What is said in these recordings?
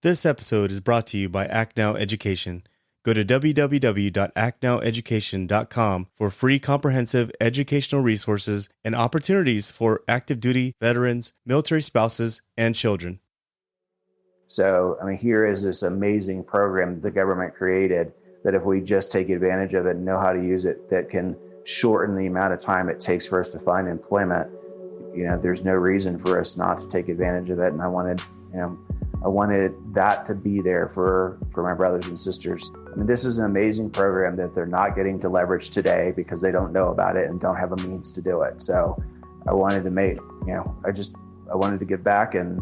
This episode is brought to you by Act Now Education. Go to www.actnoweducation.com for free comprehensive educational resources and opportunities for active duty, veterans, military spouses, and children. So, here is this amazing program that the government created that if we just take advantage of it and know how to use it, that can shorten the amount of time it takes for us to find employment. There's no reason for us not to take advantage of it. And I wanted that to be there for my brothers and sisters. This is an amazing program that they're not getting to leverage today because they don't know about it and don't have a means to do it. So I wanted to I wanted to give back and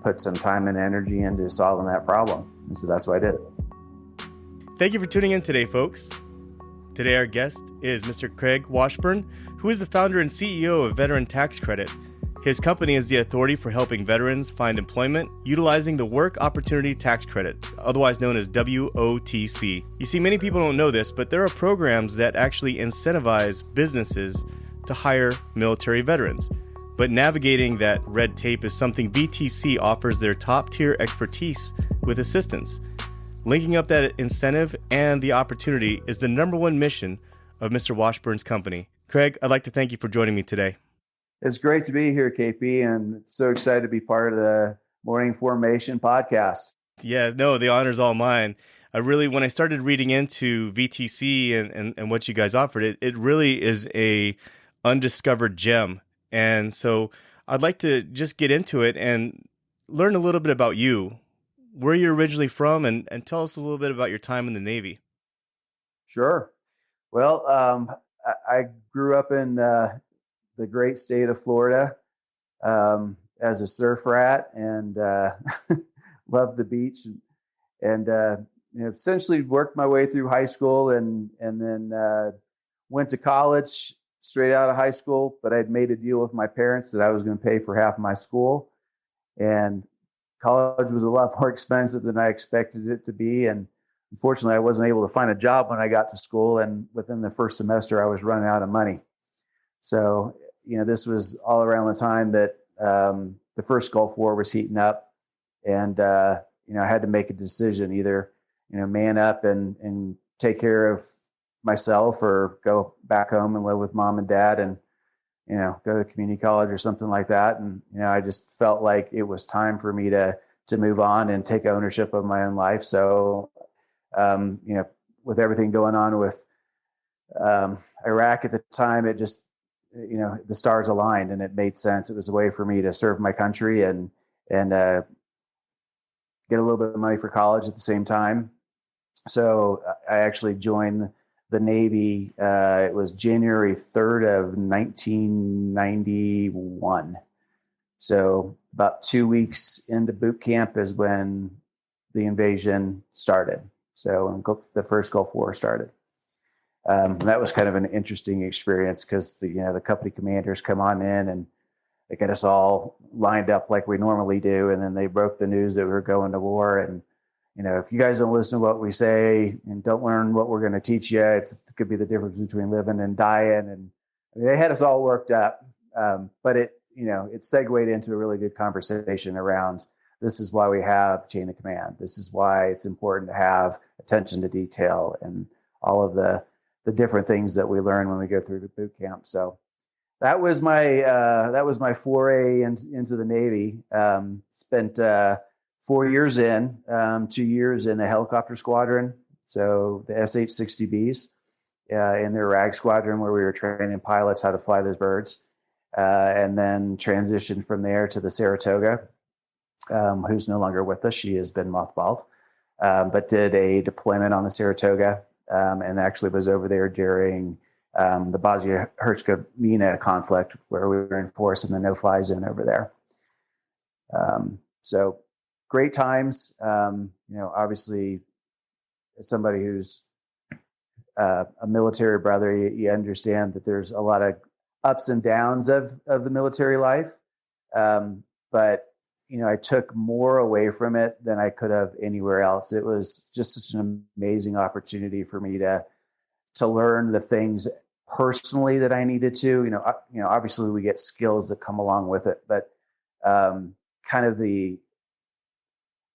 put some time and energy into solving that problem. And so that's why I did it. Thank you for tuning in today, folks. Today, our guest is Mr. Craig Washburn, who is the founder and CEO of Veteran Tax Credit. His company is the authority for helping veterans find employment utilizing the Work Opportunity Tax Credit, otherwise known as WOTC. You see, many people don't know this, but there are programs that actually incentivize businesses to hire military veterans. But navigating that red tape is something VTC offers their top-tier expertise with assistance. Linking up that incentive and the opportunity is the number one mission of Mr. Washburn's company. Craig, I'd like to thank you for joining me today. It's great to be here, KP, and so excited to be part of the Morning Formation podcast. Yeah, no, the honor's all mine. When I started reading into VTC and what you guys offered, it really is a undiscovered gem. And so I'd like to just get into it and learn a little bit about you, where you're originally from, and tell us a little bit about your time in the Navy. Sure. Well, I grew up in the great state of Florida as a surf rat and loved the beach and essentially worked my way through high school and then went to college straight out of high school, but I'd made a deal with my parents that I was going to pay for half my school, and college was a lot more expensive than I expected it to be. And unfortunately, I wasn't able to find a job when I got to school. And within the first semester, I was running out of money. So, this was all around the time that the first Gulf War was heating up. And, I had to make a decision, either, man up and take care of myself or go back home and live with mom and dad and, go to community college or something like that. And, I just felt like it was time for me to move on and take ownership of my own life. So, with everything going on with Iraq at the time, it just, the stars aligned and it made sense. It was a way for me to serve my country and get a little bit of money for college at the same time. So I actually joined the Navy. It was January 3rd of 1991. So about 2 weeks into boot camp is when the invasion started. So the first Gulf War started. That was kind of an interesting experience because the company commanders come on in and they get us all lined up like we normally do. And then they broke the news that we were going to war. And, if you guys don't listen to what we say and don't learn what we're going to teach you, it could be the difference between living and dying. And they had us all worked up. But it segued into a really good conversation around, this is why we have chain of command. This is why it's important to have attention to detail and all of the different things that we learn when we go through the boot camp. So that was my foray into the Navy. Spent 4 years 2 years in a helicopter squadron. So the SH-60Bs in their RAG squadron, where we were training pilots how to fly those birds. And then transitioned from there to the Saratoga, who's no longer with us. She has been mothballed, but did a deployment on the Saratoga, and actually was over there during the Bosnia-Herzegovina conflict, where we were enforcing the no-fly zone over there. So great times. Obviously, as somebody who's a military brother, you understand that there's a lot of ups and downs of the military life. But, I took more away from it than I could have anywhere else. It was just such an amazing opportunity for me to learn the things personally that I needed to. Obviously we get skills that come along with it, but kind of the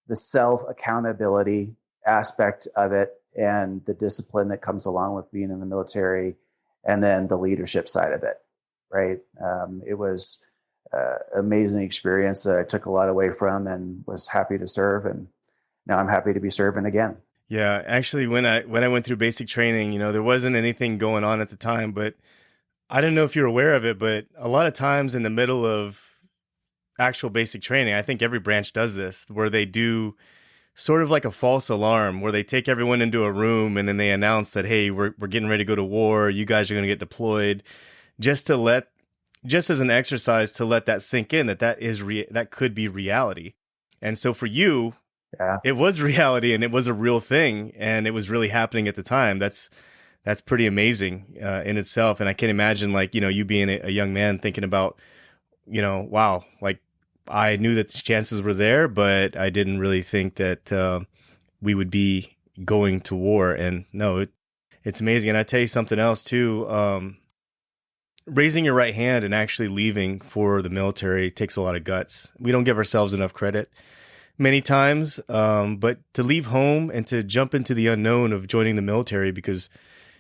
the self accountability aspect of it and the discipline that comes along with being in the military, and then the leadership side of it. Right. It was amazing experience that I took a lot away from and was happy to serve. And now I'm happy to be serving again. Yeah, actually, when I went through basic training, there wasn't anything going on at the time, but I don't know if you're aware of it, but a lot of times in the middle of actual basic training, I think every branch does this, where they do sort of like a false alarm, where they take everyone into a room and then they announce that, hey, we're getting ready to go to war. You guys are going to get deployed, just as an exercise to let that sink in, that could be reality. And so for you, yeah, it was reality and it was a real thing and it was really happening at the time. That's pretty amazing in itself. And I can imagine, like, you being a young man thinking about, wow, like, I knew that the chances were there, but I didn't really think that we would be going to war. And no, it's amazing. And I tell you something else too. Raising your right hand and actually leaving for the military takes a lot of guts. We don't give ourselves enough credit many times, but to leave home and to jump into the unknown of joining the military, because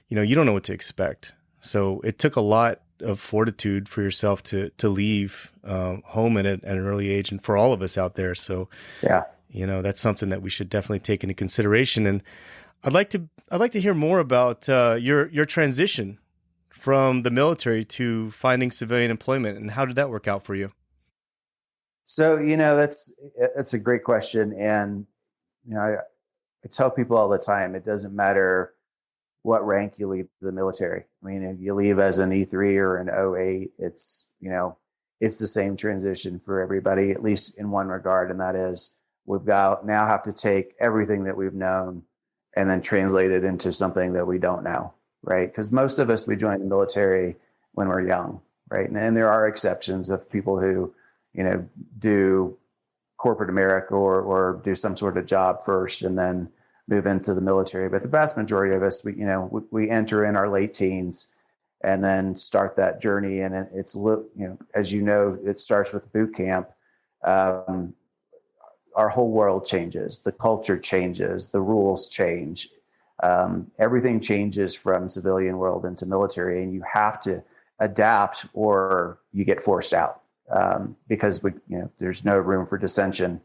you don't know what to expect. So it took a lot of fortitude for yourself to leave home at an early age, and for all of us out there. So yeah, that's something that we should definitely take into consideration. And I'd like to hear more about your transition from the military to finding civilian employment, and how did that work out for you? So, that's a great question. And, I tell people all the time, it doesn't matter what rank you leave the military. I mean, if you leave as an E3 or an O8, it's the same transition for everybody, at least in one regard. And that is, we've got now have to take everything that we've known and then translate it into something that we don't know. Right. Because most of us, we join the military when we're young. Right. And there are exceptions of people who, do corporate America or do some sort of job first and then move into the military. But the vast majority of us, we enter in our late teens and then start that journey. And it's, as it starts with boot camp. Our whole world changes. The culture changes. The rules change. Everything changes from civilian world into military, and you have to adapt or you get forced out. Because there's no room for dissension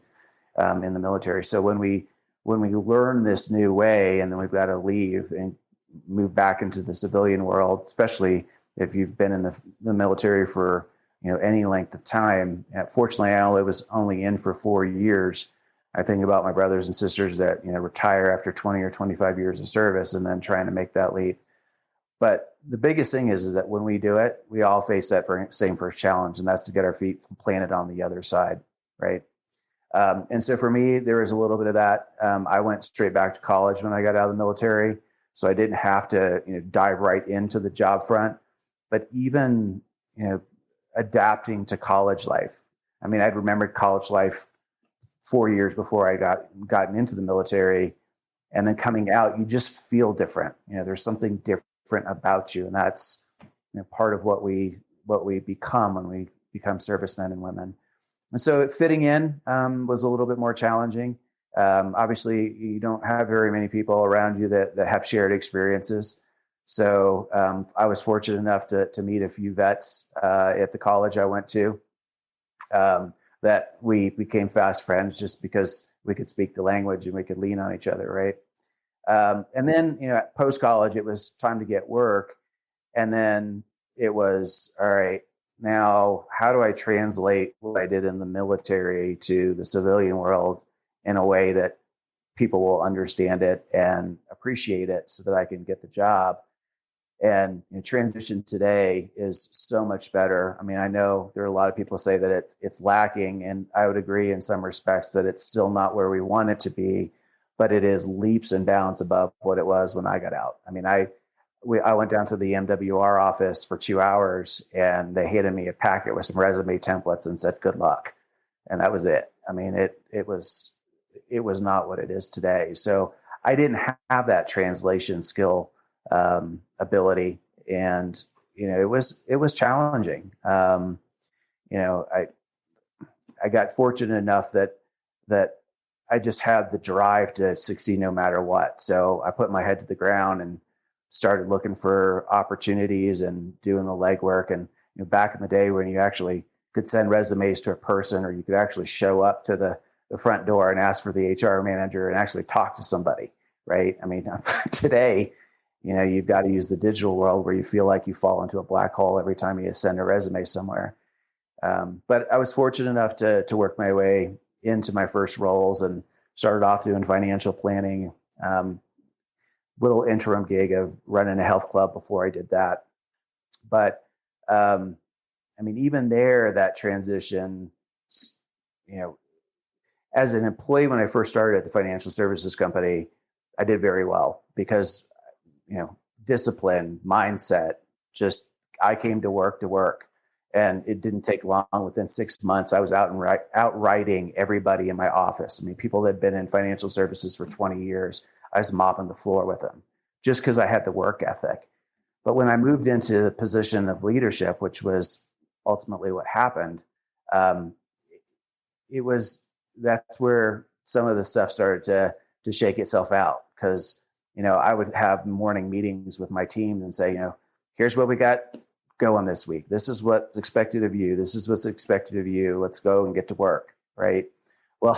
in the military. So when we learn this new way, and then we've got to leave and move back into the civilian world, especially if you've been in the military for any length of time. Fortunately, I was only in for 4 years. I think about my brothers and sisters that retire after 20 or 25 years of service, and then trying to make that leap. But the biggest thing is that when we do it, we all face that same first challenge, and that's to get our feet planted on the other side, right? And so for me, there was a little bit of that. I went straight back to college when I got out of the military, so I didn't have to dive right into the job front. But even adapting to college life, I mean, I'd remembered college life 4 years before I gotten into the military, and then coming out, you just feel different. There's something different about you, and that's part of what we become when we become servicemen and women. And so fitting in was a little bit more challenging. Obviously, you don't have very many people around you that have shared experiences. So I was fortunate enough to meet a few vets at the college I went to that we became fast friends just because we could speak the language and we could lean on each other, right? And then, post college, it was time to get work. And then it was, all right, now how do I translate what I did in the military to the civilian world in a way that people will understand it and appreciate it so that I can get the job? And transition today is so much better. I mean, I know there are a lot of people say that it's lacking, and I would agree in some respects that it's still not where we want it to be, but it is leaps and bounds above what it was when I got out. I mean, I went down to the MWR office for 2 hours, and they handed me a packet with some resume templates and said, "Good luck," and that was it. I mean, it was not what it is today. So I didn't have that translation skill ability, and it was challenging. I got fortunate enough that I just had the drive to succeed no matter what. So I put my head to the ground and started looking for opportunities and doing the legwork. And back in the day when you actually could send resumes to a person, or you could actually show up to the front door and ask for the HR manager and actually talk to somebody, right? I mean, today, you've got to use the digital world where you feel like you fall into a black hole every time you send a resume somewhere. But I was fortunate enough to work my way into my first roles and started off doing financial planning, little interim gig of running a health club before I did that. But even there, that transition, as an employee, when I first started at the financial services company, I did very well because, discipline, mindset, just I came to work. And it didn't take long. Within 6 months, I was outwriting everybody in my office. I mean, people that had been in financial services for 20 years, I was mopping the floor with them just because I had the work ethic. But when I moved into the position of leadership, which was ultimately what happened, that's where some of the stuff started to shake itself out. Because, I would have morning meetings with my team and say, here's what we got going this week. This is what's expected of you. This is what's expected of you. Let's go and get to work. Right. Well,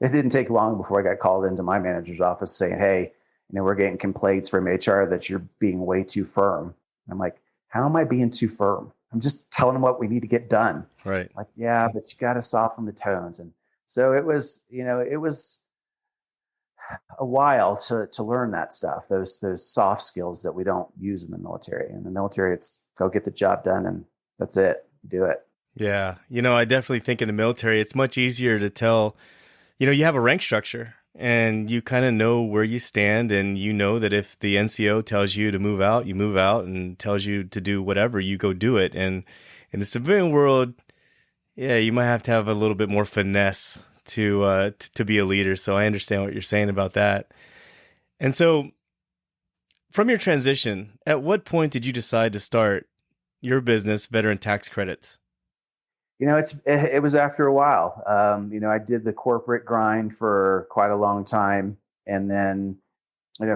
it didn't take long before I got called into my manager's office saying, hey, we're getting complaints from HR that you're being way too firm. I'm like, how am I being too firm? I'm just telling them what we need to get done. Right. Like, yeah, but you got to soften the tones. And so it was a while to learn that stuff, those soft skills that we don't use in the military. In the military, it's go get the job done and that's it. Do it. Yeah. I definitely think in the military, it's much easier to tell, you have a rank structure and you kind of know where you stand, and that if the NCO tells you to move out, you move out, and tells you to do whatever, you go do it. And in the civilian world, yeah, you might have to have a little bit more finesse to be a leader. So I understand what you're saying about that. And so from your transition, at what point did you decide to start your business, Veteran Tax Credits? It was after a while. I did the corporate grind for quite a long time. And then,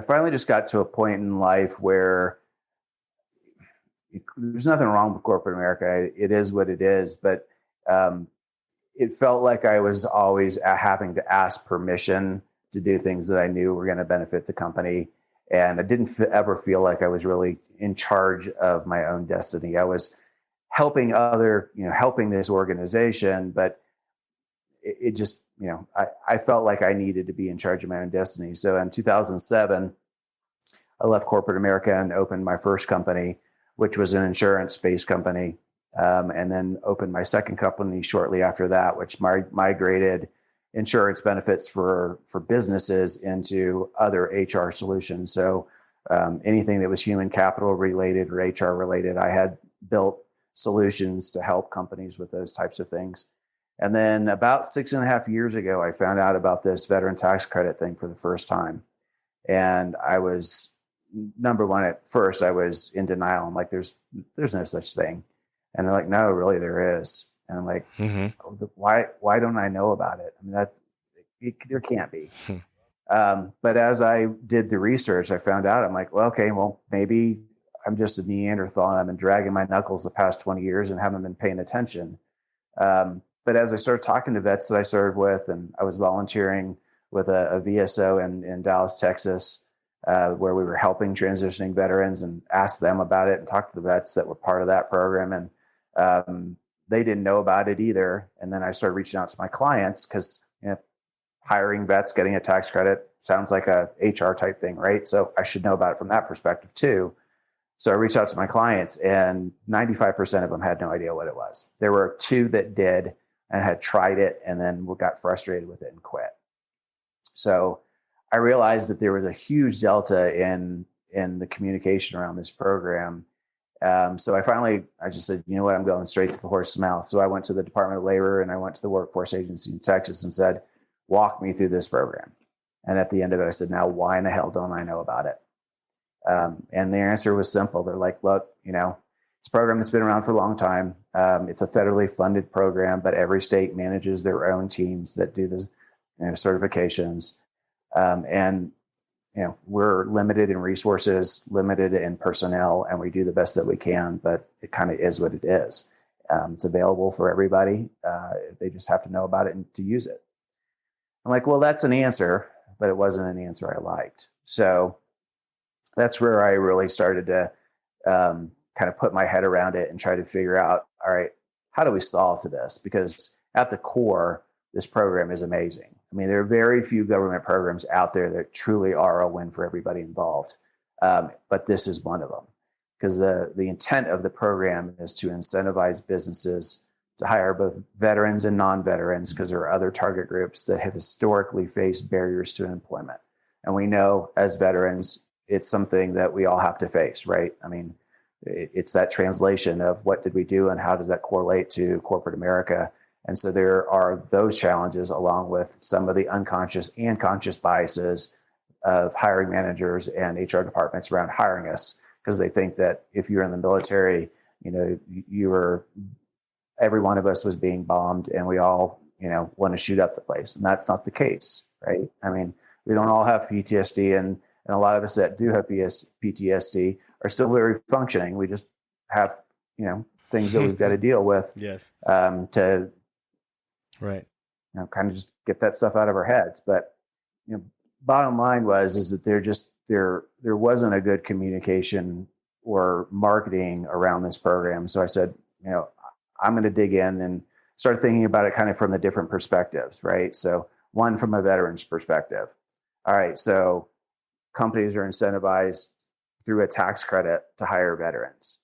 finally just got to a point in life where there's nothing wrong with corporate America. It is what it is. But it felt like I was always having to ask permission to do things that I knew were going to benefit the company. And I didn't ever feel like I was really in charge of my own destiny. I was helping helping this organization, but it just, I felt like I needed to be in charge of my own destiny. So in 2007, I left corporate America and opened my first company, which was an insurance-based company. And then opened my second company shortly after that, which migrated insurance benefits for businesses into other HR solutions. So anything that was human capital related or HR related, I had built solutions to help companies with those types of things. And then about 6.5 years ago, I found out about this veteran tax credit thing for the first time. And I was, number one, at first, I was in denial. I'm like, there's no such thing. And they're like, no, really, there is. And I'm like, why don't I know about it? I mean, there can't be. But as I did the research, I found out, I'm like, well, okay, well, maybe I'm just a Neanderthal and I've been dragging my knuckles the past 20 years and haven't been paying attention. But as I started talking to vets that I served with, and I was volunteering with a VSO in Dallas, Texas, where we were helping transitioning veterans, and asked them about it and talked to the vets that were part of that program. And they didn't know about it either. And then I started reaching out to my clients because hiring vets, getting a tax credit sounds like a HR type thing, right? So I should know about it from that perspective too. So I reached out to my clients, and 95% of them had no idea what it was. There were 2 that did and had tried it and then got frustrated with it and quit. So I realized that there was a huge delta in the communication around this program. So I just said, you know what, I'm going straight to the horse's mouth. So I went to the Department of Labor and I went to the workforce agency in Texas and said, walk me through this program. And at the end of it, I said, now why in the hell don't I know about it? And their answer was simple. They're like, look, it's a program that's been around for a long time. It's a federally funded program, but every state manages their own teams that do this, certifications, and we're limited in resources, limited in personnel, and we do the best that we can. But it kind of is what it is. It's available for everybody. They just have to know about it and to use it. I'm like, well, that's an answer, but it wasn't an answer I liked. So that's where I really started to kind of put my head around it and try to figure out, all right, how do we solve to this? Because at the core, this program is amazing. I mean, there are very few government programs out there that truly are a win for everybody involved. But this is one of them, because the intent of the program is to incentivize businesses to hire both veterans and non-veterans, because there are other target groups that have historically faced barriers to employment. And we know as veterans, it's something that we all have to face, right? I mean, it's that translation of what did we do and how does that correlate to corporate America? And so there are those challenges, along with some of the unconscious and conscious biases of hiring managers and HR departments around hiring us, because they think that if you're in the military, every one of us was being bombed and we all, want to shoot up the place. And that's not the case, right? I mean, we don't all have PTSD, and a lot of us that do have PTSD are still very functioning. We just have, things that we've got to deal with. Yes. To right. Kind of just get that stuff out of our heads. But, bottom line is that there wasn't a good communication or marketing around this program. So I said, I'm going to dig in and start thinking about it kind of from the different perspectives, right? So one, from a veteran's perspective. All right, so companies are incentivized through a tax credit to hire veterans.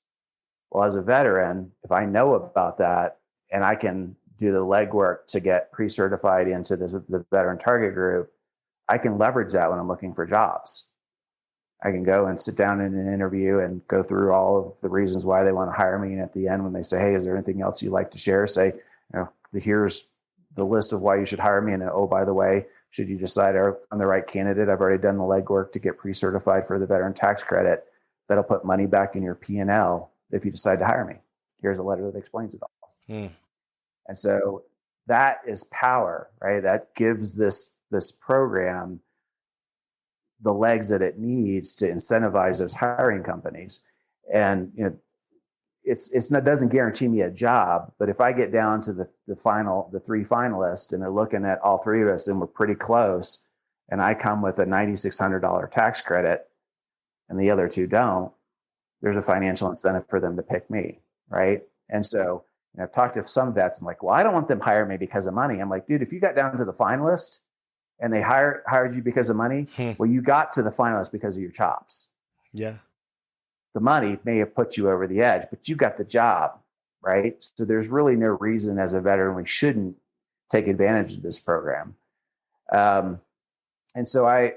Well, as a veteran, if I know about that and I can do the legwork to get pre-certified into the veteran target group, I can leverage that when I'm looking for jobs. I can go and sit down in an interview and go through all of the reasons why they want to hire me. And at the end, when they say, hey, is there anything else you'd like to share? Say, here's the list of why you should hire me. And oh, by the way, should you decide I'm the right candidate, I've already done the legwork to get pre-certified for the veteran tax credit. That'll put money back in your P&L if you decide to hire me. Here's a letter that explains it all. And so that is power, right? That gives this program the legs that it needs to incentivize those hiring companies. And it doesn't guarantee me a job, but if I get down to the three finalists and they're looking at all three of us and we're pretty close, and I come with a $9,600 tax credit and the other two don't, there's a financial incentive for them to pick me, right? And so I've talked to some vets and like, well, I don't want them to hire me because of money. I'm like, dude, if you got down to the finalist and they hired you because of money, well, you got to the finalist because of your chops. Yeah. The money may have put you over the edge, but you got the job, right? So there's really no reason as a veteran we shouldn't take advantage of this program. And so I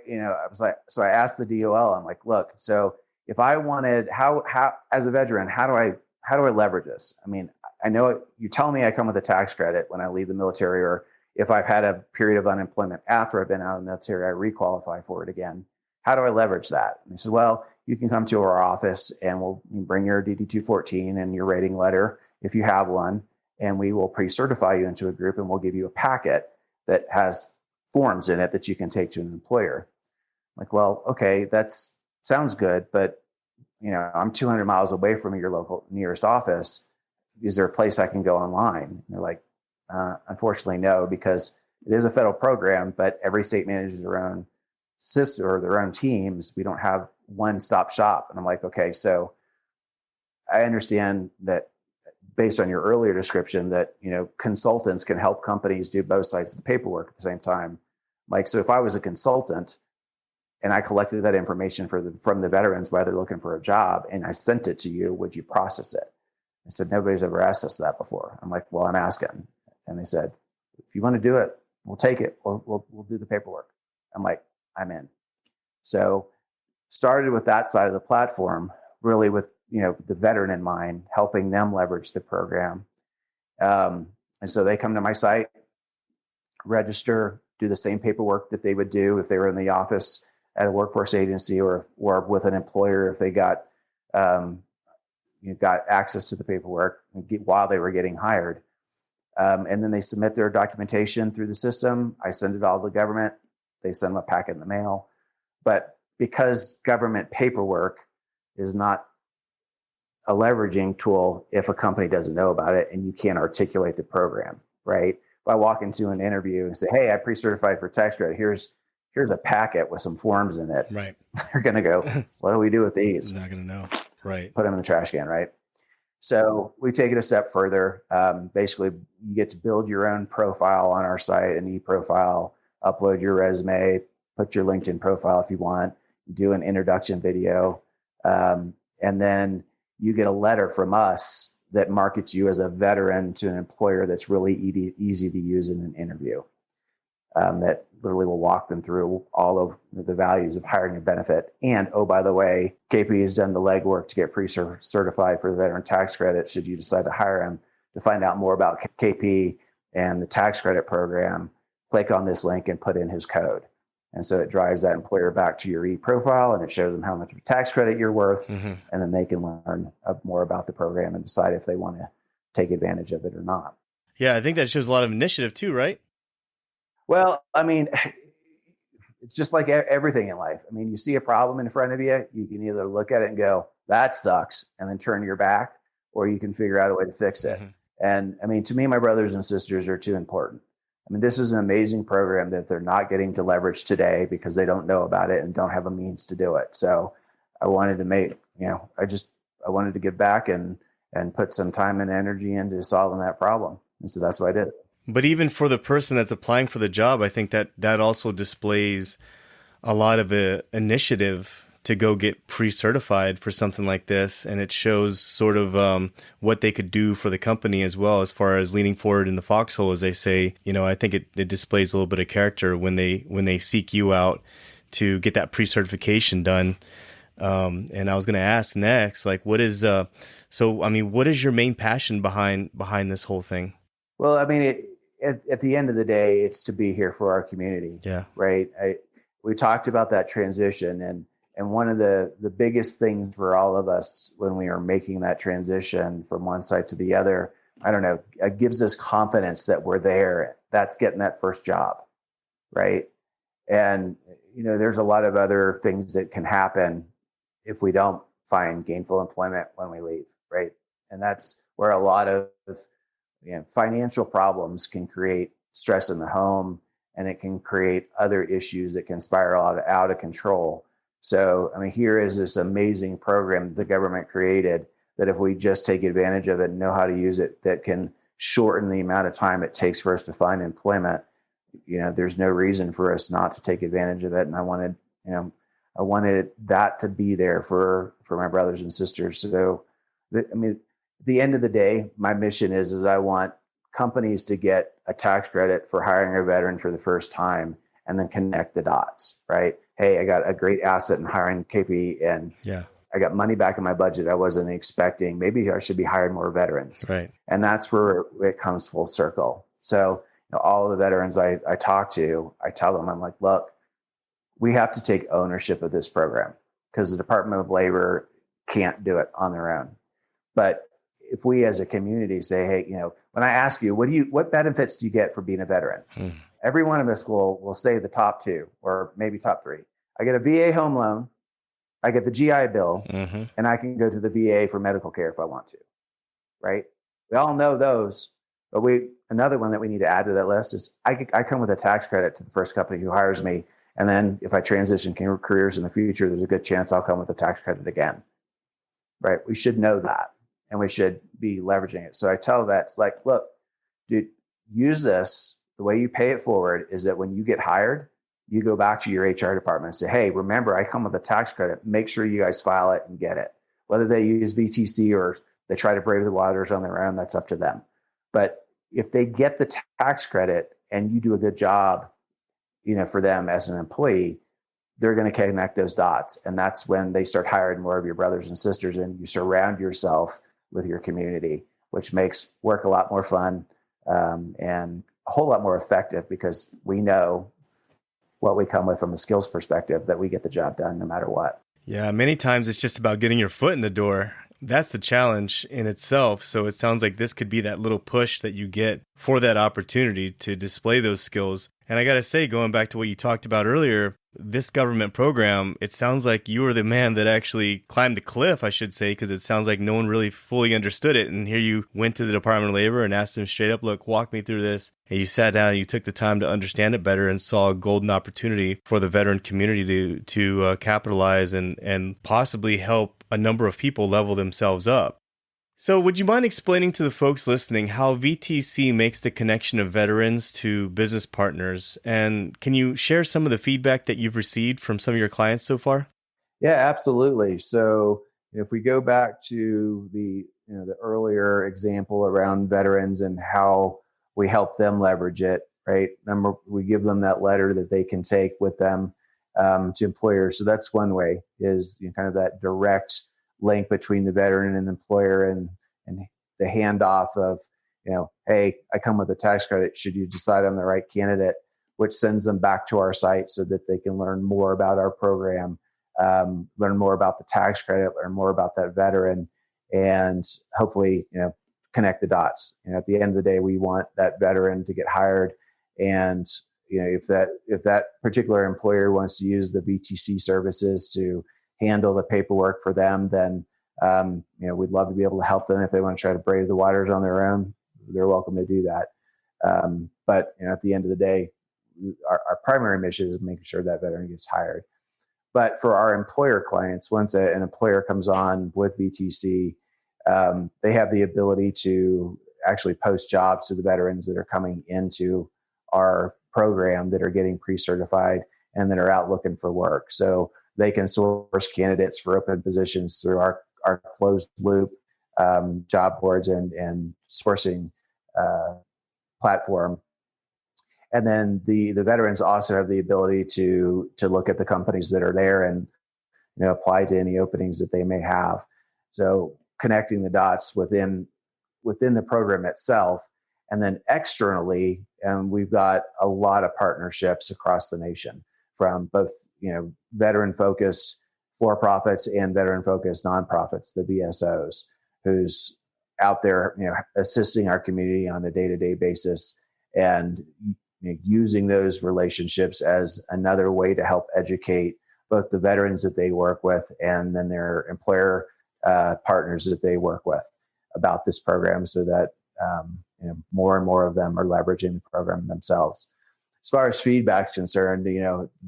asked the DOL, I'm like, look, so if I wanted, how as a veteran, how do I leverage this? I mean, I know you tell me I come with a tax credit when I leave the military, or if I've had a period of unemployment after I've been out of the military, I requalify for it again. How do I leverage that? And they said, well, you can come to our office and we'll bring your DD-214 and your rating letter if you have one, and we will pre-certify you into a group, and we'll give you a packet that has forms in it that you can take to an employer. I'm like, well, okay, that sounds good, but I'm 200 miles away from your local nearest office. Is there a place I can go online? And they're like, unfortunately, no, because it is a federal program, but every state manages their own system or their own teams. We don't have one-stop shop. And I'm like, okay, so I understand that based on your earlier description that, consultants can help companies do both sides of the paperwork at the same time. Like, so if I was a consultant and I collected that information from the veterans while they're looking for a job and I sent it to you, would you process it? I said, nobody's ever asked us that before. I'm like, well, I'm asking. And they said, if you want to do it, we'll take it. We'll do the paperwork. I'm like, I'm in. So started with that side of the platform, really with, the veteran in mind, helping them leverage the program. And so they come to my site, register, do the same paperwork that they would do if they were in the office at a workforce agency or with an employer if they got access to the paperwork while they were getting hired. And then they submit their documentation through the system. I send it all to the government. They send them a packet in the mail. But because government paperwork is not a leveraging tool if a company doesn't know about it and you can't articulate the program, right? If I walk into an interview and say, hey, I pre-certified for tax credit, here's a packet with some forms in it. Right. They're going to go, what do we do with these? Not going to know. Right. Put them in the trash can, right? So we take it a step further. Basically, you get to build your own profile on our site, an e-profile, upload your resume, put your LinkedIn profile if you want, do an introduction video, and then you get a letter from us that markets you as a veteran to an employer that's really easy to use in an interview. That literally will walk them through all of the values of hiring a benefit. And, oh, by the way, KP has done the legwork to get pre-certified for the veteran tax credit should you decide to hire him. To find out more about KP and the tax credit program, click on this link and put in his code. And so it drives that employer back to your e-profile and it shows them how much tax credit you're worth. Mm-hmm. And then they can learn more about the program and decide if they want to take advantage of it or not. Yeah, I think that shows a lot of initiative too, right? Well, I mean, it's just like everything in life. I mean, you see a problem in front of you, you can either look at it and go, that sucks, and then turn your back, or you can figure out a way to fix it. Mm-hmm. And I mean, to me, my brothers and sisters are too important. I mean, this is an amazing program that they're not getting to leverage today because they don't know about it and don't have a means to do it. So I wanted to I wanted to give back and put some time and energy into solving that problem. And so that's what I did. But even for the person that's applying for the job, I think that also displays a lot of initiative to go get pre-certified for something like this. And it shows sort of what they could do for the company as well, as far as leaning forward in the foxhole, as they say. You know, I think it displays a little bit of character when they seek you out to get that pre-certification done. And I was going to ask next, like, what is your main passion behind this whole thing? Well, I mean, at the end of the day, it's to be here for our community. Yeah. Right. We talked about that transition, and one of the biggest things for all of us when we are making that transition from one side to the other, I don't know, it gives us confidence that we're there. That's getting that first job. Right. And, you know, there's a lot of other things that can happen if we don't find gainful employment when we leave. Right. And that's where a lot of financial problems can create stress in the home, and it can create other issues that can spiral out of control. So, I mean, here is this amazing program the government created that if we just take advantage of it and know how to use it, that can shorten the amount of time it takes for us to find employment. You know, there's no reason for us not to take advantage of it. And I wanted that to be there for my brothers and sisters. So, at the end of the day, my mission is I want companies to get a tax credit for hiring a veteran for the first time and then connect the dots, right? Hey, I got a great asset in hiring KP, and I got money back in my budget I wasn't expecting. Maybe I should be hiring more veterans. Right. And that's where it comes full circle. So all of the veterans I talk to, I tell them, I'm like, look, we have to take ownership of this program because the Department of Labor can't do it on their own. But if we as a community say, hey, when I ask you, what benefits do you get for being a veteran? Every one of us will say the top two or maybe top three. I get a VA home loan, I get the GI Bill, and I can go to the VA for medical care if I want to, right? We all know those, but another one that we need to add to that list is I come with a tax credit to the first company who hires me, and then if I transition careers in the future, there's a good chance I'll come with a tax credit again, right? We should know that. And we should be leveraging it. So I tell vets, like, look, dude, use this. The way you pay it forward is that when you get hired, you go back to your HR department and say, hey, remember, I come with a tax credit. Make sure you guys file it and get it. Whether they use VTC or they try to brave the waters on their own, that's up to them. But if they get the tax credit and you do a good job, for them as an employee, they're going to connect those dots. And that's when they start hiring more of your brothers and sisters, and you surround yourself with your community, which makes work a lot more fun and a whole lot more effective because we know what we come with from a skills perspective, that we get the job done no matter what. Yeah, many times it's just about getting your foot in the door That's the challenge in itself. So it sounds like this could be that little push that you get for that opportunity to display those skills. And I got to say, going back to what you talked about earlier, this government program, it sounds like you were the man that actually climbed the cliff, I should say, because it sounds like no one really fully understood it. And here you went to the Department of Labor and asked them straight up, look, walk me through this. And you sat down and you took the time to understand it better and saw a golden opportunity for the veteran community to capitalize and possibly help a number of people level themselves up. So would you mind explaining to the folks listening how VTC makes the connection of veterans to business partners? And can you share some of the feedback that you've received from some of your clients so far? Yeah, absolutely. So if we go back to the earlier example around veterans and how we help them leverage it, right? Number, we give them that letter that they can take with them to employers. So that's one way, is kind of that direct link between the veteran and the employer, and the handoff of, hey, I come with a tax credit. Should you decide I'm the right candidate, which sends them back to our site so that they can learn more about our program, learn more about the tax credit, learn more about that veteran, and hopefully, connect the dots. At the end of the day, we want that veteran to get hired, and if that particular employer wants to use the VTC services to handle the paperwork for them, then we'd love to be able to help them. If they want to try to brave the waters on their own, they're welcome to do that. But at the end of the day, our primary mission is making sure that veteran gets hired. But for our employer clients, once an employer comes on with VTC, they have the ability to actually post jobs to the veterans that are coming into our program, that are getting pre-certified and that are out looking for work. So they can source candidates for open positions through our closed loop job boards and sourcing platform. And then the veterans also have the ability to look at the companies that are there and apply to any openings that they may have. So connecting the dots within the program itself, and then externally, we've got a lot of partnerships across the nation, from both veteran-focused for-profits and veteran-focused nonprofits, the VSOs, who's out there assisting our community on a day-to-day basis, and using those relationships as another way to help educate both the veterans that they work with and then their employer partners that they work with about this program, so that more and more of them are leveraging the program themselves. As far as feedback is concerned,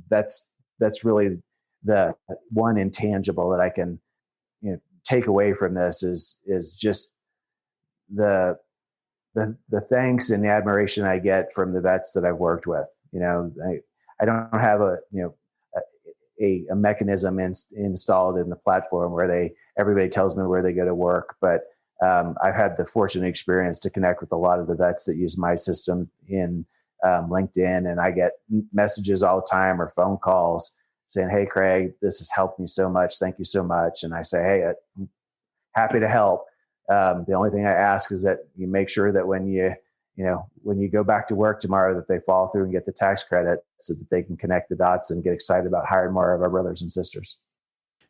that's really the one intangible that I can take away from this is just the thanks and the admiration I get from the vets that I've worked with. I don't have a mechanism installed in the platform where everybody tells me where they go to work, but I've had the fortunate experience to connect with a lot of the vets that use my system in LinkedIn, and I get messages all the time or phone calls saying, "Hey, Craig, this has helped me so much. Thank you so much." And I say, "Hey, I'm happy to help. The only thing I ask is that you make sure that when you go back to work tomorrow, that they follow through and get the tax credit, so that they can connect the dots and get excited about hiring more of our brothers and sisters."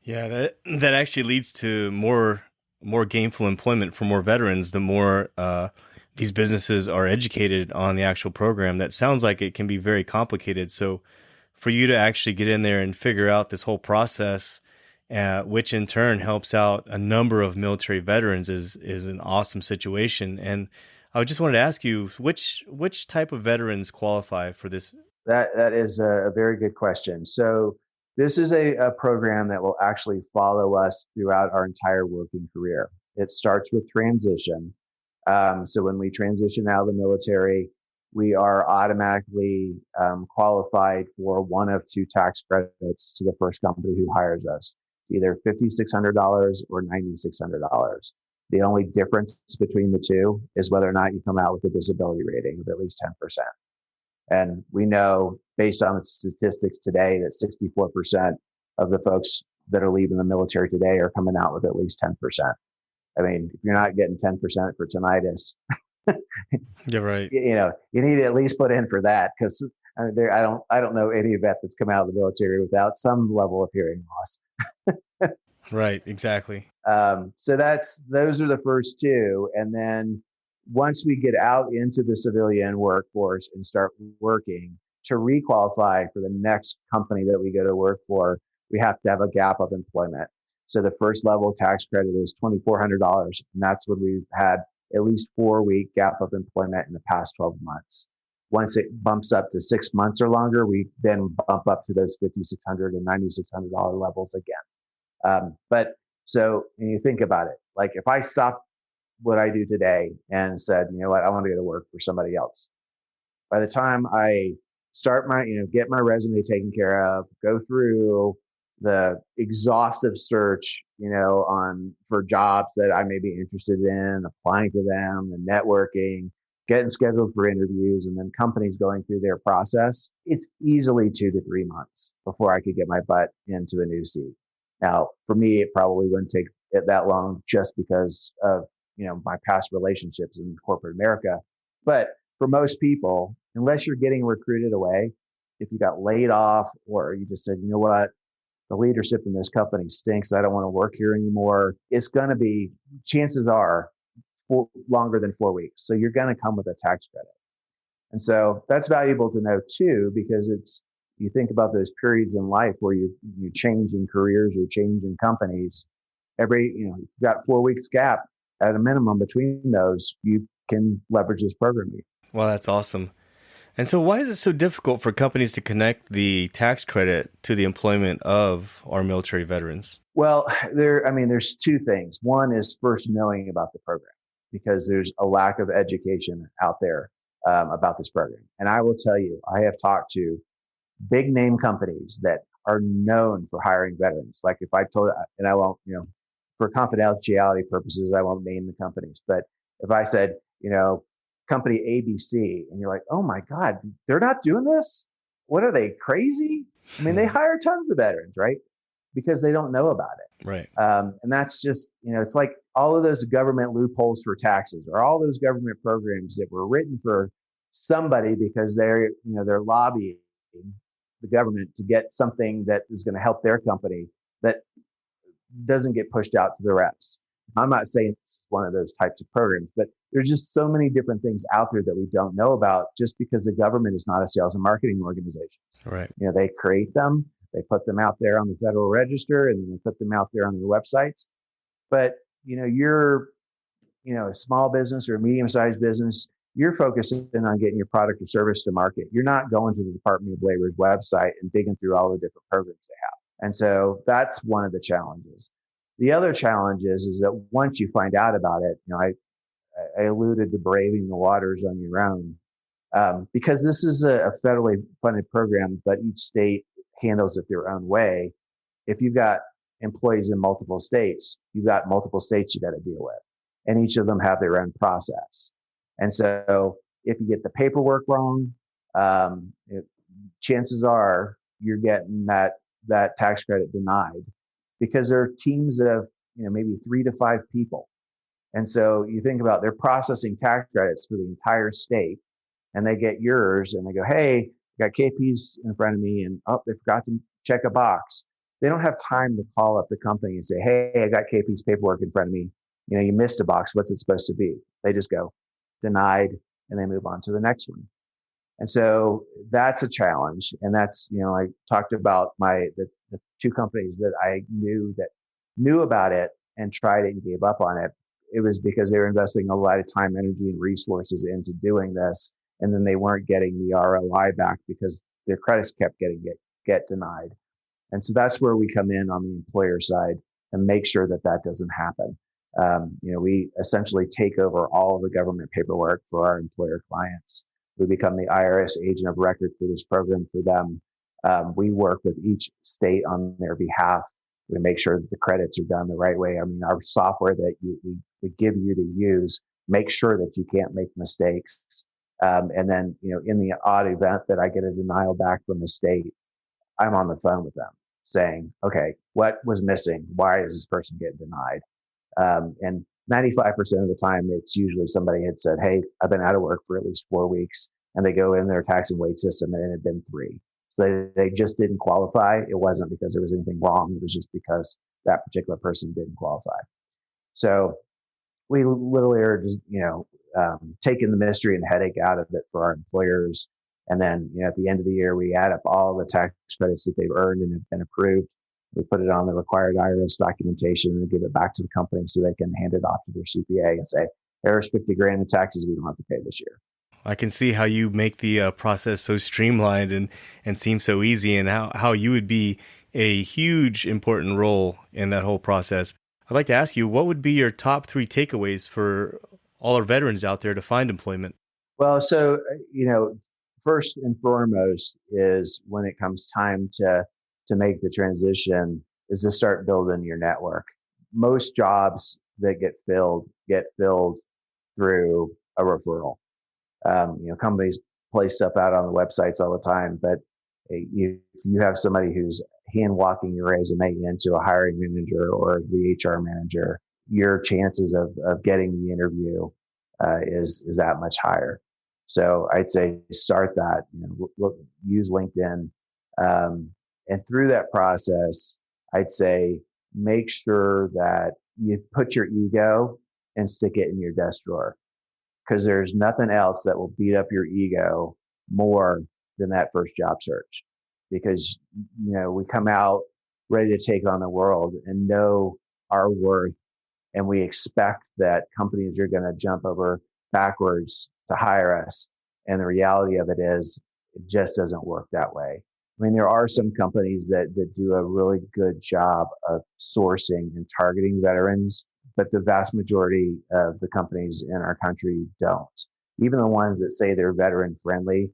Yeah, that actually leads to more gainful employment for more veterans. The more these businesses are educated on the actual program, that sounds like it can be very complicated. So for you to actually get in there and figure out this whole process, which in turn helps out a number of military veterans, is an awesome situation. And I just wanted to ask you, which type of veterans qualify for this? That is a very good question. So this is a program that will actually follow us throughout our entire working career. It starts with transition. So when we transition out of the military, we are automatically qualified for one of two tax credits to the first company who hires us. It's either $5,600 or $9,600. The only difference between the two is whether or not you come out with a disability rating of at least 10%. And we know, based on the statistics today, that 64% of the folks that are leaving the military today are coming out with at least 10%. I mean, if you're not getting 10% for tinnitus, You're right. You need to at least put in for that, because I don't know any vet that's come out of the military without some level of hearing loss. Right, exactly. So those are the first two. And then once we get out into the civilian workforce and start working, to requalify for the next company that we go to work for, we have to have a gap of employment. So the first level tax credit is $2,400. And that's when we've had at least 4-week gap of employment in the past 12 months. Once it bumps up to 6 months or longer, we then bump up to those $5,600 and $9,600 levels again. But so when you think about it, like if I stopped what I do today and said, you know what, I want to go to work for somebody else. By the time I start get my resume taken care of, go through the exhaustive search, for jobs that I may be interested in, applying to them and networking, getting scheduled for interviews, and then companies going through their process, it's easily 2 to 3 months before I could get my butt into a new seat. Now, for me, it probably wouldn't take it that long just because of, my past relationships in corporate America. But for most people, unless you're getting recruited away, if you got laid off or you just said, you know what, the leadership in this company stinks, I don't want to work here anymore, it's going to be, chances are, longer than 4 weeks. So you're going to come with a tax credit. And so that's valuable to know too, because you think about those periods in life where you change in careers or change in companies. You've got 4 weeks gap at a minimum between those, you can leverage this program. Well, that's awesome. And so why is it so difficult for companies to connect the tax credit to the employment of our military veterans? Well, there's two things. One is first knowing about the program, because there's a lack of education out there about this program. And I will tell you, I have talked to big name companies that are known for hiring veterans. Like if I told, and I won't, for confidentiality purposes, I won't name the companies. But if I said, company ABC, and you're like, oh my God, they're not doing this? What are they, crazy? I mean, they hire tons of veterans, right? Because they don't know about it. Right. And that's just, it's like all of those government loopholes for taxes, or all those government programs that were written for somebody because they're lobbying the government to get something that is going to help their company that doesn't get pushed out to the reps. I'm not saying it's one of those types of programs, but there's just so many different things out there that we don't know about just because the government is not a sales and marketing organization. Right. They create them, they put them out there on the Federal Register, and then they put them out there on their websites. But, you're, a small business or a medium-sized business, you're focusing on getting your product or service to market. You're not going to the Department of Labor's website and digging through all the different programs they have. And so that's one of the challenges. The other challenge is that once you find out about it, I alluded to braving the waters on your own, because this is a federally funded program, but each state handles it their own way. If you've got employees in multiple states, you've got multiple states you got to deal with, and each of them have their own process. And so if you get the paperwork wrong, chances are you're getting that tax credit denied, because there are teams of maybe 3 to 5 people. And so you think about, they're processing tax credits for the entire state, and they get yours and they go, hey, I got KP's in front of me, and they forgot to check a box. They don't have time to call up the company and say, hey, I got KP's paperwork in front of me. You missed a box. What's it supposed to be? They just go denied, and they move on to the next one. And so that's a challenge. And that's, I talked about the 2 companies that I knew about it and tried it and gave up on it. It was because they were investing a lot of time, energy, and resources into doing this, and then they weren't getting the ROI back because their credits kept get denied. And so that's where we come in on the employer side and make sure that doesn't happen. We essentially take over all of the government paperwork for our employer clients. We become the IRS agent of record for this program for them. We work with each state on their behalf. We make sure that the credits are done the right way. Our software that we give you to use, make sure that you can't make mistakes. And then, in the odd event that I get a denial back from the state, I'm on the phone with them saying, okay, what was missing? Why is this person getting denied? And 95% of the time, it's usually somebody had said, hey, I've been out of work for at least 4 weeks, and they go in their tax and wage system, and it had been 3. So they just didn't qualify. It wasn't because there was anything wrong. It was just because that particular person didn't qualify. So we literally are just, taking the mystery and headache out of it for our employers. And then, at the end of the year, we add up all the tax credits that they've earned and have been approved. We put it on the required IRS documentation and give it back to the company so they can hand it off to their CPA and say, there's 50 grand in taxes we don't have to pay this year. I can see how you make the process so streamlined and seem so easy, and how you would be a huge important role in that whole process. I'd like to ask you, what would be your top 3 takeaways for all our veterans out there to find employment? Well, so, first and foremost is when it comes time to make the transition is to start building your network. Most jobs that get filled through a referral. Companies place stuff out on the websites all the time, but if you have somebody who's hand walking your resume into a hiring manager or the HR manager, your chances of getting the interview is that much higher. So I'd say start that. Use LinkedIn, and through that process, I'd say make sure that you put your ego and stick it in your desk drawer, because there's nothing else that will beat up your ego more than that first job search. Because, we come out ready to take on the world and know our worth, and we expect that companies are going to jump over backwards to hire us. And the reality of it is, it just doesn't work that way. I mean, there are some companies that do a really good job of sourcing and targeting veterans, but the vast majority of the companies in our country don't. Even the ones that say they're veteran friendly,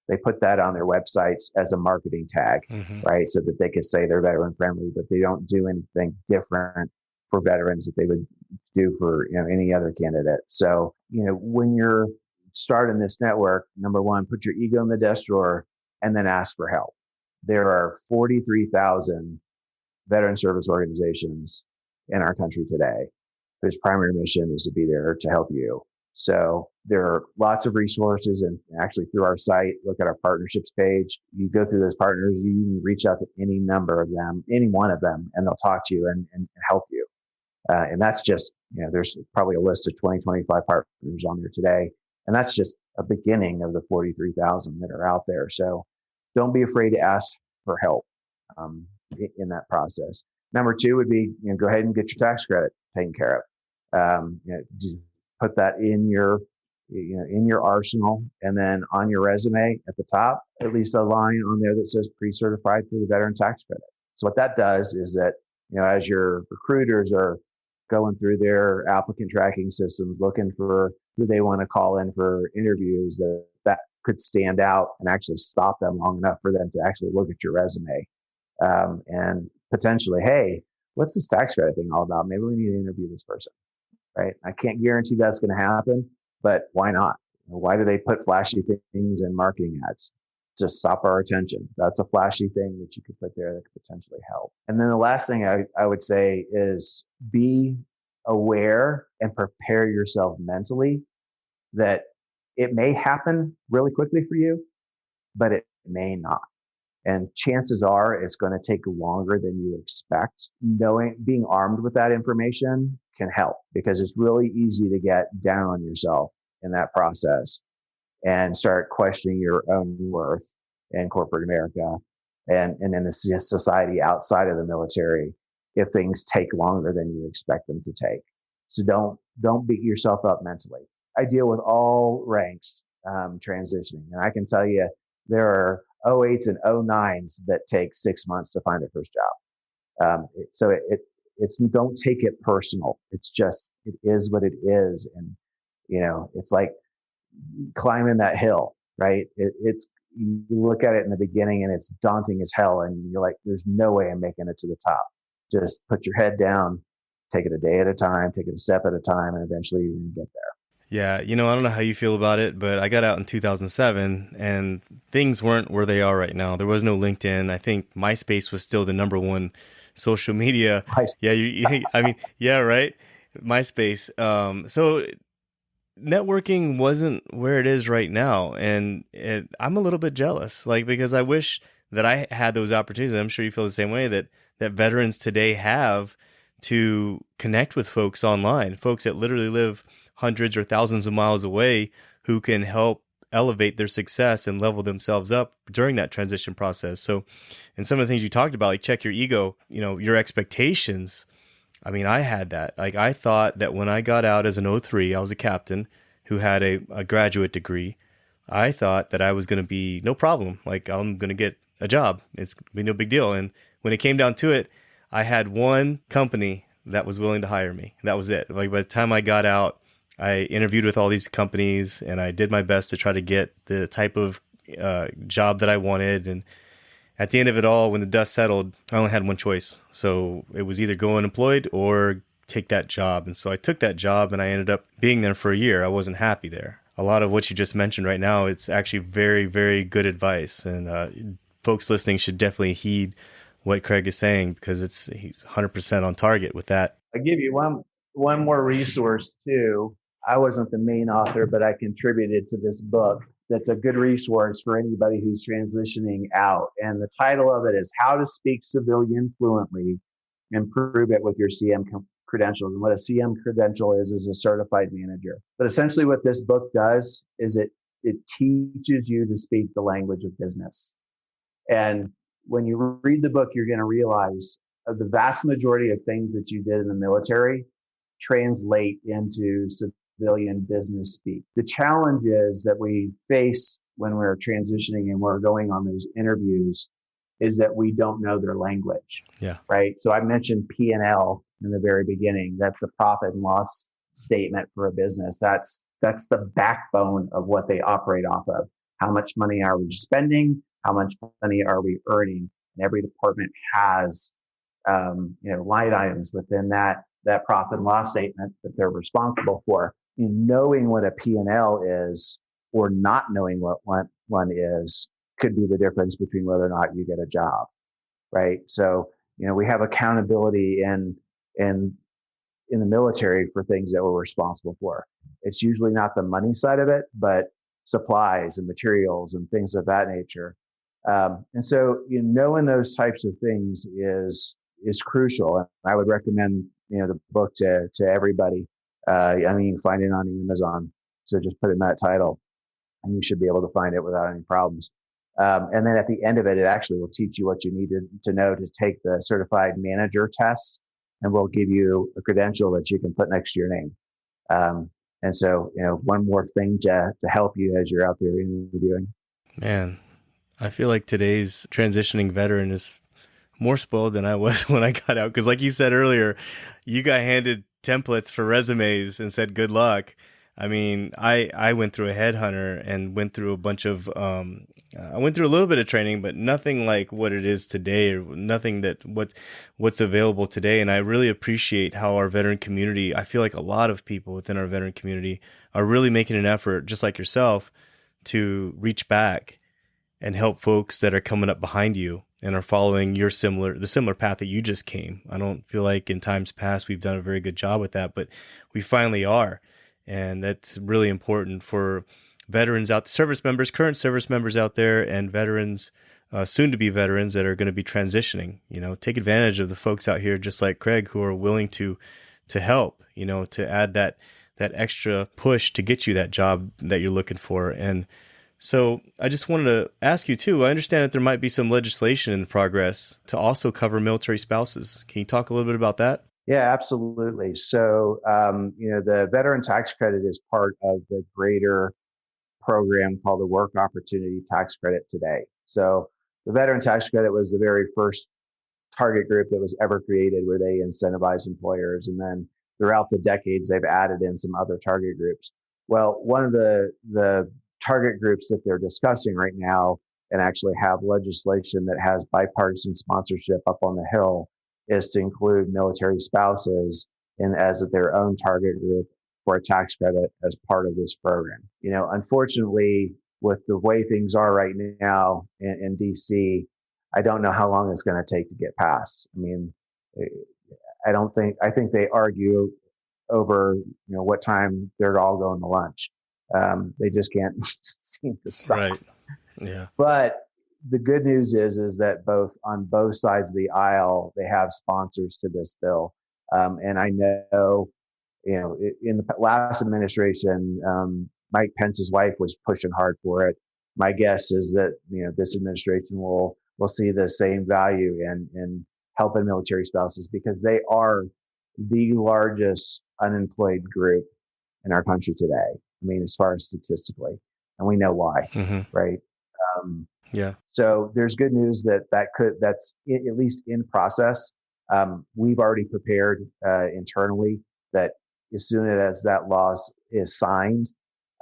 they put that on their websites as a marketing tag, right? So that they could say they're veteran friendly, but they don't do anything different for veterans that they would do for any other candidate. So, when you're starting this network, number one, put your ego in the desk drawer and then ask for help. There are 43,000 veteran service organizations in our country today whose primary mission is to be there to help you. So there are lots of resources, and actually through our site, look at our partnerships page. You go through those partners, you can reach out to any number of them, any one of them, and they'll talk to you and help you. And that's just, there's probably a list of 20, 25 partners on there today. And that's just a beginning of the 43,000 that are out there. So don't be afraid to ask for help in that process. Number 2 would be, go ahead and get your tax credit taken care of. Put that in your arsenal, and then on your resume at the top, at least a line on there that says pre-certified for the veteran tax credit. So what that does is that, as your recruiters are going through their applicant tracking systems, looking for who they want to call in for interviews, that could stand out and actually stop them long enough for them to actually look at your resume. And potentially, hey, what's this tax credit thing all about? Maybe we need to interview this person, right? I can't guarantee that's going to happen, but why not? Why do they put flashy things in marketing ads? To stop our attention. That's a flashy thing that you could put there that could potentially help. And then the last thing I would say is be aware and prepare yourself mentally that it may happen really quickly for you, but it may not. And chances are it's going to take longer than you expect. Being armed with that information can help, because it's really easy to get down on yourself in that process and start questioning your own worth in corporate America and in the society outside of the military if things take longer than you expect them to take. So don't beat yourself up mentally. I deal with all ranks transitioning, and I can tell you there are 08s and 09s that take 6 months to find their first job. So it's don't take it personal. It's just, it is what it is. And, it's like climbing that hill, right? You look at it in the beginning and it's daunting as hell. And you're like, there's no way I'm making it to the top. Just put your head down, take it a day at a time, take it a step at a time, and eventually you're going to get there. Yeah, I don't know how you feel about it, but I got out in 2007 and things weren't where they are right now. There was no LinkedIn. I think MySpace was still the number one social media. MySpace. Yeah, yeah, right? MySpace. So networking wasn't where it is right now, and I'm a little bit jealous, because I wish that I had those opportunities. I'm sure you feel the same way that veterans today have to connect with folks online, folks that literally live hundreds or thousands of miles away who can help elevate their success and level themselves up during that transition process. So, and some of the things you talked about, like check your ego, your expectations. I mean, I had that. Like, I thought that when I got out as an O3, I was a captain who had a graduate degree. I thought that I was going to be no problem. Like, I'm going to get a job. It's going to be no big deal. And when it came down to it, I had one company that was willing to hire me. That was it. Like, by the time I got out, I interviewed with all these companies and I did my best to try to get the type of job that I wanted. And at the end of it all, when the dust settled, I only had one choice. So it was either go unemployed or take that job. And so I took that job and I ended up being there for a year. I wasn't happy there. A lot of what you just mentioned right now, it's actually very, very good advice. And folks listening should definitely heed what Craig is saying, because he's 100% on target with that. I'll give you one more resource too. I wasn't the main author, but I contributed to this book that's a good resource for anybody who's transitioning out. And the title of it is How to Speak Civilian Fluently and Prove It with Your CM Credentials. And what a CM credential is a certified manager. But essentially what this book does is it teaches you to speak the language of business. And when you read the book, you're going to realize the vast majority of things that you did in the military translate into civilian business speak. The challenge is that we face when we're transitioning and we're going on those interviews is that we don't know their language. Yeah. Right. So I mentioned P&L in the very beginning. That's the profit and loss statement for a business. That's the backbone of what they operate off of. How much money are we spending? How much money are we earning? And every department has line items within that profit and loss statement that they're responsible for. Knowing what a P&L is or not knowing what one is could be the difference between whether or not you get a job, right? So, we have accountability in the military for things that we're responsible for. It's usually not the money side of it, but supplies and materials and things of that nature. And so, knowing those types of things is crucial. And I would recommend, the book to everybody. You can find it on Amazon. So just put in that title and you should be able to find it without any problems. And then at the end of it, it actually will teach you what you need to know to take the certified manager test, and we'll give you a credential that you can put next to your name. And so, one more thing to help you as you're out there interviewing. Man, I feel like today's transitioning veteran is more spoiled than I was when I got out. Because like you said earlier, you got handed templates for resumes and said, good luck. I mean, I went through a headhunter and went through a bunch of, I went through a little bit of training, but nothing like what it is today, or nothing that what's available today. And I really appreciate how our veteran community, I feel like a lot of people within our veteran community are really making an effort, just like yourself, to reach back and help folks that are coming up behind you and are following the similar path that you just came. I don't feel like in times past we've done a very good job with that, but we finally are. And that's really important for veterans out, service members, current service members out there, and veterans, soon to be veterans that are going to be transitioning. Take advantage of the folks out here, just like Craig, who are willing to help, to add that extra push to get you that job that you're looking for. And so I just wanted to ask you too, I understand that there might be some legislation in progress to also cover military spouses. Can you talk a little bit about that? Yeah, absolutely. So, the veteran tax credit is part of the greater program called the Work Opportunity Tax Credit today. So the veteran tax credit was the very first target group that was ever created where they incentivize employers. And then throughout the decades, they've added in some other target groups. Well, one of the target groups that they're discussing right now and actually have legislation that has bipartisan sponsorship up on the Hill is to include military spouses as their own target group for a tax credit as part of this program. Unfortunately, with the way things are right now in DC, I don't know how long it's going to take to get passed. I mean, I think they argue over, what time they're all going to lunch. They just can't seem to stop. Right. Yeah. But the good news is that on both sides of the aisle, they have sponsors to this bill. And I know, in the last administration, Mike Pence's wife was pushing hard for it. My guess is that this administration will see the same value in helping military spouses, because they are the largest unemployed group in our country today. I mean, as far as statistically, and we know why, right? Um, Yeah. so there's good news that's at least in process. We've already prepared internally that as soon as that law is signed,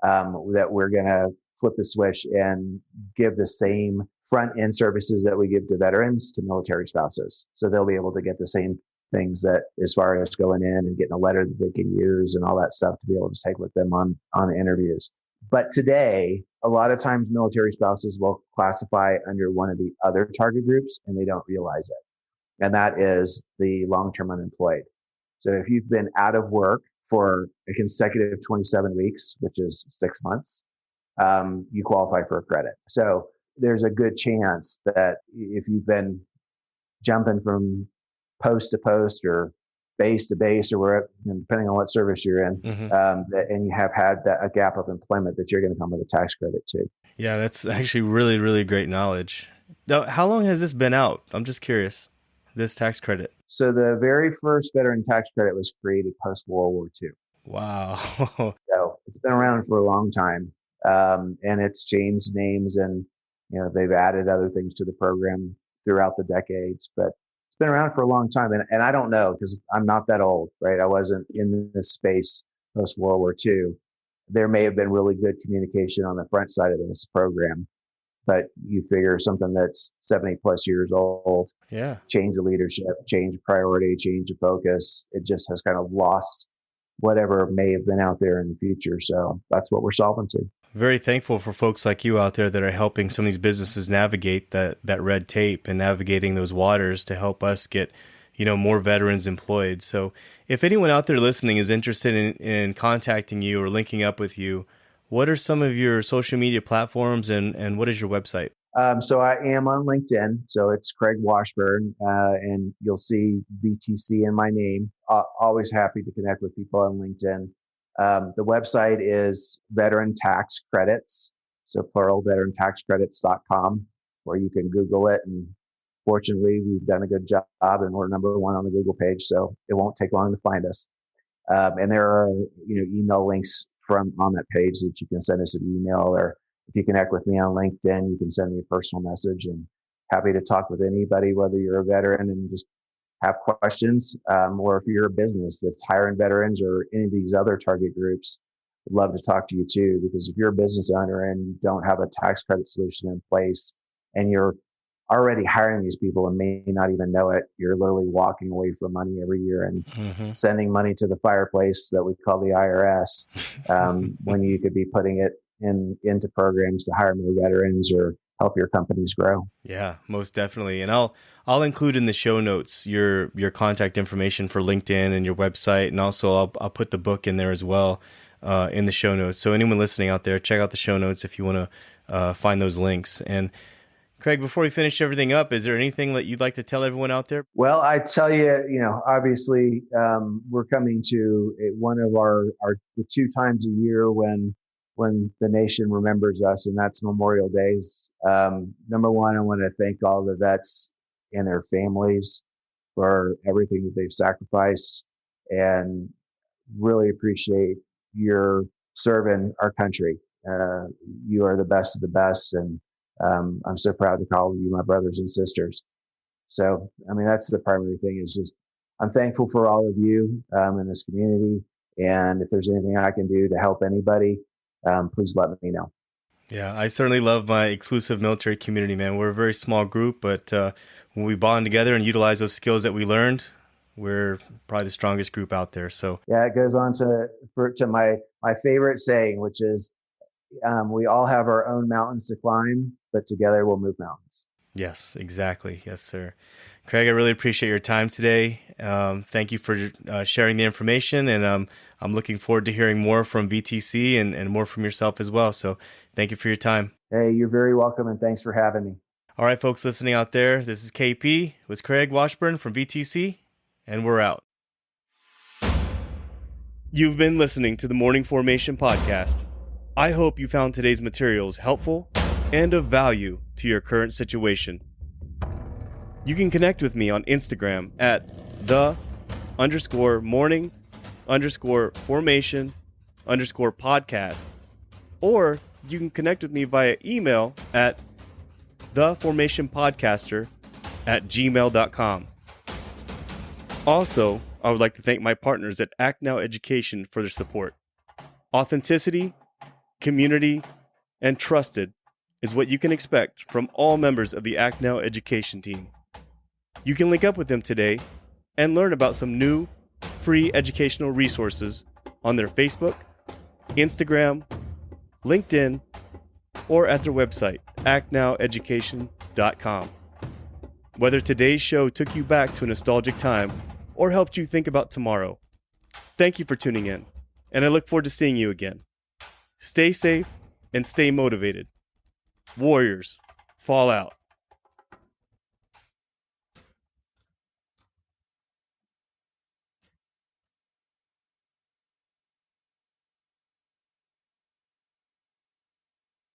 that we're going to flip the switch and give the same front end services that we give to veterans to military spouses. So they'll be able to get the same things, that as far as going in and getting a letter that they can use and all that stuff to be able to take with them on interviews. But today, a lot of times military spouses will classify under one of the other target groups, and they don't realize it. And that is the long-term unemployed. So if you've been out of work for a consecutive 27 weeks, which is 6 months, you qualify for a credit. So there's a good chance that if you've been jumping from post to post or base to base or wherever, depending on what service you're in, and you have had a gap of employment, that you're going to come with a tax credit too. Yeah, that's actually really, really great knowledge. Now, how long has this been out? I'm just curious, this tax credit. So the very first veteran tax credit was created post World War II. Wow. So it's been around for a long time, and it's changed names, and they've added other things to the program throughout the decades, but it's been around for a long time. And I don't know, because I'm not that old, right? I wasn't in this space post World War II. There may have been really good communication on the front side of this program, but you figure something that's 70 plus years old, change of leadership, change of priority, change of focus. It just has kind of lost whatever may have been out there in the future. So that's what we're solving to. Very thankful for folks like you out there that are helping some of these businesses navigate that red tape and navigating those waters to help us get, more veterans employed. So if anyone out there listening is interested in contacting you or linking up with you, what are some of your social media platforms and what is your website? So I am on LinkedIn. So it's Craig Washburn, and you'll see VTC in my name. Always happy to connect with people on LinkedIn. The website is Veteran Tax Credits, so plural, veterentaxcredits.com, where you can Google it. And fortunately, we've done a good job, and we're number one on the Google page, so it won't take long to find us. And there are email links on that page that you can send us an email, or if you connect with me on LinkedIn, you can send me a personal message, and happy to talk with anybody, whether you're a veteran and just have questions, or if you're a business that's hiring veterans or any of these other target groups. I'd love to talk to you too, because if you're a business owner and you don't have a tax credit solution in place and you're already hiring these people and may not even know it, you're literally walking away from money every year and sending money to the fireplace that we call the IRS, when you could be putting it into programs to hire more veterans or help your companies grow. Yeah, most definitely. And I'll include in the show notes your contact information for LinkedIn and your website, and also I'll put the book in there as well in the show notes. So anyone listening out there, check out the show notes if you want to find those links. And Craig, before we finish everything up, is there anything that you'd like to tell everyone out there? Well, I tell you, obviously, we're coming to one of the 2 times a year when the nation remembers us, and that's Memorial Days. Number one, I want to thank all the vets and their families for everything that they've sacrificed, and really appreciate your serving our country. You are the best of the best, and I'm so proud to call you my brothers and sisters. So, that's the primary thing, is just I'm thankful for all of you in this community, and if there's anything I can do to help anybody, please let me know. Yeah, I certainly love my exclusive military community, man. We're a very small group, but when we bond together and utilize those skills that we learned, we're probably the strongest group out there. So yeah, it goes on to my favorite saying, which is, we all have our own mountains to climb, but together we'll move mountains. Yes, exactly. Yes, sir. Craig, I really appreciate your time today. Thank you for sharing the information, and I'm looking forward to hearing more from VTC and more from yourself as well. So thank you for your time. Hey, you're very welcome, and thanks for having me. All right, folks listening out there, this is KP with Craig Washburn from VTC, and we're out. You've been listening to the Morning Formation Podcast. I hope you found today's materials helpful and of value to your current situation. You can connect with me on Instagram at the_morning_formation_podcast, or you can connect with me via email at theformationpodcaster@gmail.com. Also, I would like to thank my partners at Act Now Education for their support. Authenticity, community, and trusted is what you can expect from all members of the Act Now Education team. You can link up with them today and learn about some new, free educational resources on their Facebook, Instagram, LinkedIn, or at their website, actnoweducation.com. Whether today's show took you back to a nostalgic time or helped you think about tomorrow, thank you for tuning in, and I look forward to seeing you again. Stay safe and stay motivated. Warriors, fall out.